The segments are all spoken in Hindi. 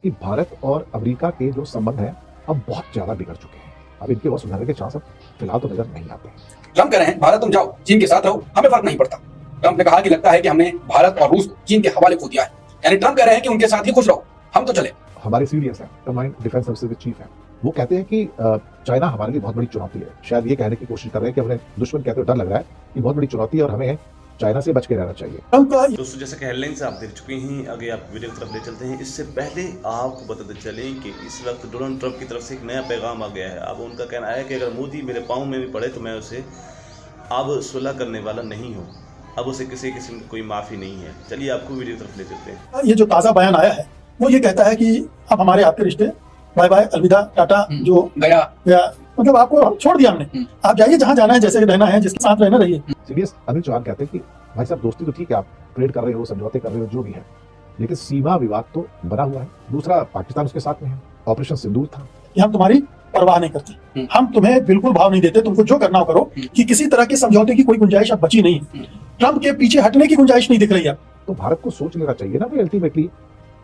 कि भारत और अमेरिका के जो संबंध हैं अब बहुत ज्यादा बिगड़ चुके हैं। अब इनके और सुधारने के चांस अब फिलहाल तो नजर नहीं आते। ट्रम्प कह रहे हैं भारत तुम जाओ, चीन के साथ रहो, हमें फर्क नहीं पड़ता। ट्रम्प ने कहा कि लगता है कि हमने भारत और रूस को चीन के हवाले खो दिया है। यानी ट्रम्प कह रहे हैं कि उनके साथ ही खुश रहो, हम तो चले। हमारे सीडीएस है, कंबाइंड डिफेंस सर्विसेज के चीफ है, वो कहते हैं कि चाइना हमारे लिए बहुत बड़ी चुनौती है। शायद ये कहने की कोशिश कर रहे हैं कि हमें दुश्मन कहते हुए डर लग रहा है कि बहुत बड़ी चुनौती है और हमें चाइना से बच के रहना चाहिए। दोस्तों, जैसे कि हेडलाइंस आप देख चुके हैं, आगे आप वीडियो की तरफ ले चलते हैं। इससे पहले आपको बताते चलें कि इस वक्त डोनाल्ड ट्रंप की तरफ से एक नया पैगाम आ गया है। अब उनका कहना है कि अगर मोदी मेरे पाँव में भी पड़े तो मैं उसे अब सुलह करने वाला नहीं हूँ। अब उसे किसी किस्म की कोई माफ़ी नहीं है। चलिए आपको वीडियो की तरफ ले चलते हैं। ये जो ताज़ा बयान आया है वो ये कहता है कि अब हमारे आपके रिश्ते बाय बाय, अलविदा, टाटा, जो गया मतलब आपको हम छोड़ दिया हमने। आप जाइए जहाँ जाना है, जैसे रहना है, जिसके साथ रहना रहिए। सीडीएस अनिल चौहान कहते हैं कि भाई साहब दोस्ती तो ठीक है, आप ट्रेड कर रहे हो, समझौते कर रहे हो, जो भी है, लेकिन सीमा विवाद तो बना हुआ है। दूसरा, पाकिस्तान उसके साथ में है, ऑपरेशन सिंदूर था। हम तुम्हारी परवाह नहीं करते, हम तुम्हें बिल्कुल भाव नहीं देते, तुमको जो करना हो करो, कि किसी तरह के समझौते की कोई गुंजाइश अब बची नहीं है। ट्रम्प के पीछे हटने की गुंजाइश नहीं दिख रही है। तो भारत को सोच लेना चाहिए ना कि अल्टीमेटली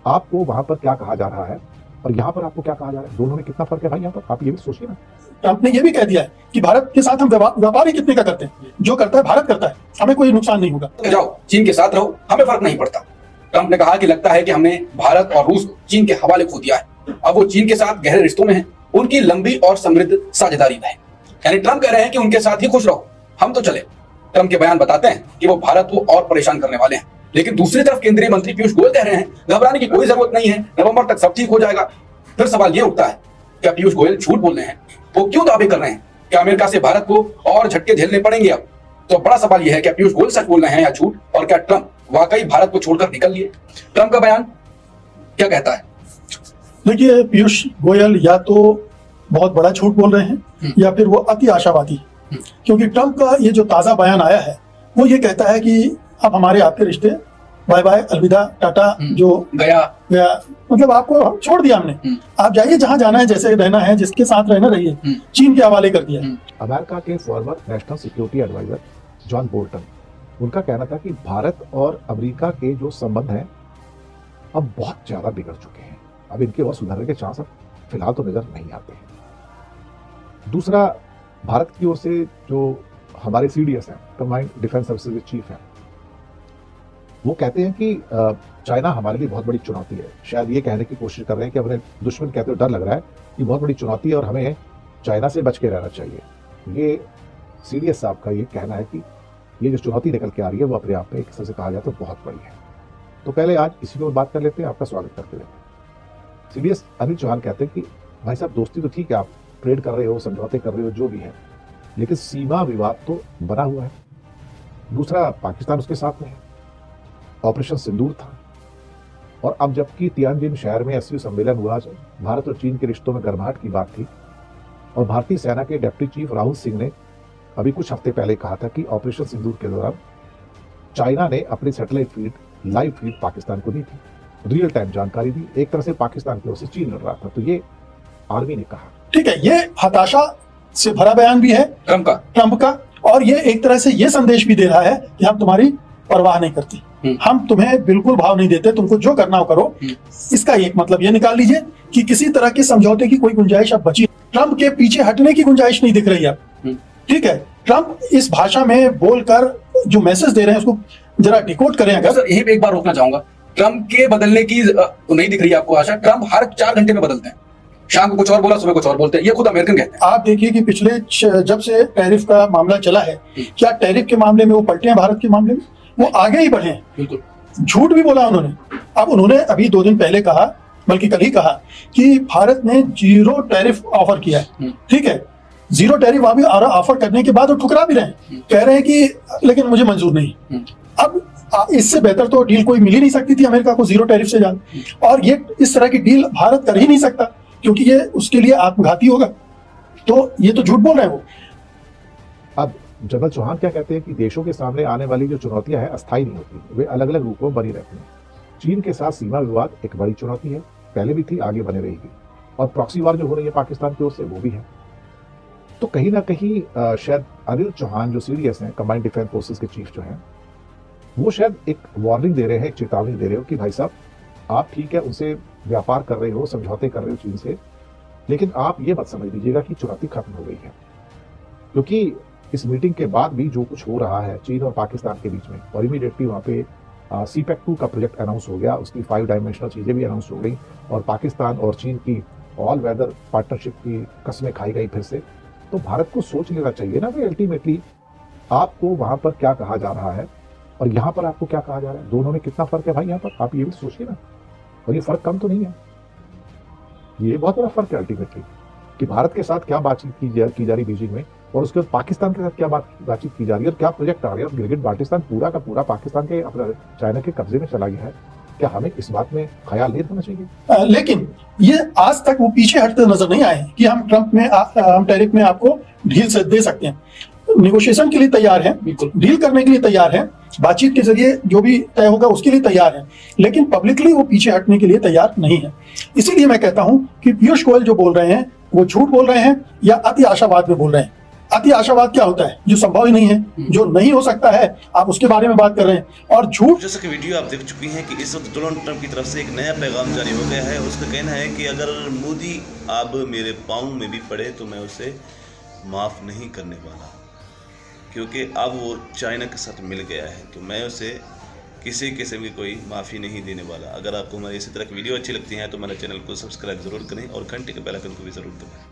आपको वहां पर क्या कहा जा रहा है और यहाँ पर आपको क्या कहा जा रहा है, दोनों में कितना फर्क है भाई। यहाँ पर आप ये भी सोचिए ना। ट्रम्प ने ये भी कह दिया है कि भारत के साथ हम व्यापार ही कितने का करते हैं, जो करता है भारत करता है, हमें कोई नुकसान नहीं होगा। जाओ, चीन के साथ रहो, हमें फर्क नहीं पड़ता। ट्रम्प ने कहा कि लगता है कि हमने भारत और रूस को चीन के हवाले खो दिया है। अब वो चीन के साथ गहरे रिश्तों में है, उनकी लंबी और समृद्ध साझेदारी है। यानी ट्रम्प कह रहे हैं कि उनके साथ ही खुश रहो, हम तो चले। ट्रम्प के बयान बताते हैं कि वो भारत को और परेशान करने वाले हैं। लेकिन दूसरी तरफ केंद्रीय मंत्री पीयूष गोयल कह रहे हैं घबराने की कोई जरूरत नहीं है, नवंबर तक सब ठीक हो जाएगा। फिर सवाल ये उठता है, क्या पीयूष गोयल झूठ बोल रहे हैं? वो क्यों दावे कर रहे हैं? क्या अमेरिका से भारत को और झटके झेलने पड़ेंगे? अब तो बड़ा सवाल यह है, क्या पीयूष गोयल सच बोल रहे हैं या झूठ? और क्या ट्रम्प वाकई भारत को छोड़कर निकल लिए? ट्रम्प का बयान क्या कहता है? देखिए, पीयूष गोयल या तो बहुत बड़ा झूठ बोल रहे हैं या फिर वो अति आशावादी, क्योंकि ट्रम्प का ये जो ताजा बयान आया है वो ये कहता है कि अब हमारे आपके रिश्ते बाय बाय, अलविदा, टाटा, जो गया मतलब आपको हम छोड़ दिया हमने। आप जाइए जहाँ जाना है, जैसे रहना है, जिसके साथ रहना रहिए। चीन के हवाले कर दिया। अमेरिका के former national security adviser John Bolton, उनका कहना था कि भारत और अमेरिका के जो संबंध हैं अब बहुत ज्यादा बिगड़ चुके हैं। अब इनके और सुधारने के चांस अब फिलहाल तो नजर नहीं आते हैं। दूसरा, भारत की ओर से जो हमारे सीडीएस हैं, कंबाइंड डिफेंस सर्विसेज के चीफ हैं, वो कहते हैं कि चाइना हमारे लिए बहुत बड़ी चुनौती है। शायद ये कहने की कोशिश कर रहे हैं कि हमें दुश्मन कहते हुए डर लग रहा है कि बहुत बड़ी चुनौती है और हमें चाइना से बच के रहना चाहिए। ये सीडीएस साहब का ये कहना है कि ये जो चुनौती निकल के आ रही है वो अपने आप में एक हिसाब से कहा जाए तो बहुत बड़ी है। तो पहले आज इसी को बात कर लेते हैं, आपका स्वागत करते हुए। सीडीएस अनिल चौहान कहते हैं कि भाई साहब दोस्ती तो ठीक है, आप ट्रेड कर रहे हो, समझौते कर रहे हो, जो भी है, लेकिन सीमा विवाद तो बना हुआ है। दूसरा, पाकिस्तान उसके साथ में है, ऑपरेशन सिंदूर था। और अब जबकि तियानजिन शहर में एससीओ सम्मेलन हुआ, भारत और चीन के रिश्तों में गर्माहट की बात थी, और भारतीय सेना के डिप्टी चीफ राहुल सिंह ने अभी कुछ हफ्ते पहले कहा था कि ऑपरेशन सिंदूर के दौरान चाइना ने अपनी satellite feed, live feed Pakistan को दी थी, रियल टाइम जानकारी दी। एक तरह से पाकिस्तान की ओर से चीन लड़ रहा था, तो ये आर्मी ने कहा। ठीक है, ये हताशा से भरा बयान भी है ट्रम्प का, और ये एक तरह से ये संदेश भी दे रहा है कि हम तुम्हारी परवाह नहीं करते, हम तुम्हें बिल्कुल भाव नहीं देते, तुमको जो करना हो करो। इसका एक मतलब ये निकाल लीजिए कि किसी तरह के समझौते की कोई गुंजाइश अब बची। ट्रम्प के पीछे हटने की गुंजाइश नहीं दिख रही है। ठीक है, ट्रम्प इस भाषा में बोलकर जो मैसेज दे रहे हैं उसको जरा डिकोड करें। अगर सर यही पे एक बार रोकना चाहूंगा, ट्रम्प के बदलने की तो नहीं दिख रही है आपको आशा? ट्रम्प हर 4 घंटे में बदलते हैं, शाम को कुछ और बोला, सुबह कुछ और बोलते हैं, ये खुद अमेरिकन कहते हैं। आप देखिए कि पिछले जब से टैरिफ का मामला चला है, क्या टैरिफ के मामले में वो पलटे हैं? भारत के मामले में वो आगे ही बढ़े हैं। बिल्कुल झूठ भी बोला उन्होंने। अब उन्होंने अभी 2 दिन पहले कहा, बल्कि कल ही कहा, कि भारत ने 0 टैरिफ ऑफर किया है। ठीक है, 0 टैरिफ ऑफर करने के बाद वो ठुकरा भी रहे हैं, कह रहे हैं कि लेकिन मुझे मंजूर नहीं। अब इससे बेहतर तो डील कोई मिल ही नहीं सकती थी अमेरिका को 0 टैरिफ से ज्यादा, और ये इस तरह की डील भारत कर ही नहीं सकता, क्योंकि ये उसके लिए आत्मघाती होगा। तो ये तो झूठ बोल रहे हैं वो। अब जनरल चौहान क्या कहते हैं कि देशों के सामने आने वाली जो चुनौतियां हैं अस्थायी नहीं होती, वे अलग अलग रूपों में बनी रहती हैं। चीन के साथ सीमा विवाद एक बड़ी चुनौती है, पहले भी थी, आगे बने रहेगी, और प्रॉक्सी वार जो हो रही है पाकिस्तान की ओर से वो भी है। तो कहीं ना कहीं शायद अनिल चौहान जो सीडीएस हैं, कंबाइंड डिफेंस फोर्सेस के चीफ जो हैं, वो शायद एक वार्निंग दे रहे हैं, एक चेतावनी दे रहे हो कि भाई साहब आप ठीक है उनसे व्यापार कर रहे हो, समझौते कर रहे हो चीन से, लेकिन आप ये मत समझ लीजिएगा कि चुनौती खत्म हो गई है, क्योंकि इस मीटिंग के बाद भी जो कुछ हो रहा है चीन और पाकिस्तान के बीच में, और इमीडिएटली वहाँ पे CPEC 2 का प्रोजेक्ट अनाउंस हो गया, उसकी 5 डायमेंशनल चीजें भी अनाउंस हो गई, और पाकिस्तान और चीन की ऑल वेदर पार्टनरशिप की कस्में खाई गई फिर से। तो भारत को सोच लेना चाहिए ना कि अल्टीमेटली आपको वहां पर क्या कहा जा रहा है और यहाँ पर आपको क्या कहा जा रहा है, दोनों में कितना फर्क है भाई। यहाँ पर आप ये भी सोचिए ना, और ये फर्क कम तो नहीं है, ये बहुत बड़ा फर्क है अल्टीमेटली, कि भारत के साथ क्या बातचीत की जा रही बीजिंग में, और उसके बाद पाकिस्तान के साथ क्या बातचीत की जा रही है, और क्या प्रोजेक्ट आ रहे हैं। और गिलगिट बाल्टिस्तान पूरा का पूरा पाकिस्तान के अपना चाइना के कब्जे में चला गया है। क्या हमें इस बात में ख्याल नहीं रखना चाहिए? लेकिन ये आज तक वो पीछे हटते नजर नहीं आए कि हम ट्रंप में हम टैरिफ में आपको ढील से दे सकते हैं। निगोशिएशन के लिए तैयार हैं, बिल्कुल डील करने के लिए तैयार हैं, बातचीत के जरिए जो भी तय होगा उसके लिए तैयार हैं, लेकिन पब्लिकली वो पीछे हटने के लिए तैयार नहीं है। इसीलिए मैं कहता हूं कि पीयूष गोयल जो बोल रहे हैं वो झूठ बोल रहे हैं या अति आशावाद में बोल रहे हैं। अति आशावाद क्या होता है? जो संभव ही नहीं है, जो नहीं हो सकता है, आप उसके बारे में बात कर रहे हैं। और झूठ, जैसा कि वीडियो आप देख चुकी हैं कि इस वक्त डोनाल्ड ट्रंप की तरफ से एक नया पैगाम जारी हो गया है। उसका कहना है कि अगर मोदी अब मेरे पाँव में भी पड़े तो मैं उसे माफ़ नहीं करने वाला, क्योंकि अब वो चाइना के साथ मिल गया है, तो मैं उसे किसी किस्म की कोई माफ़ी नहीं देने वाला। अगर आपको हमारी इसी तरह की वीडियो अच्छी लगती है तो मेरे चैनल को सब्सक्राइब जरूर करें और घंटे के बेल आइकन को भी जरूर दबाएं।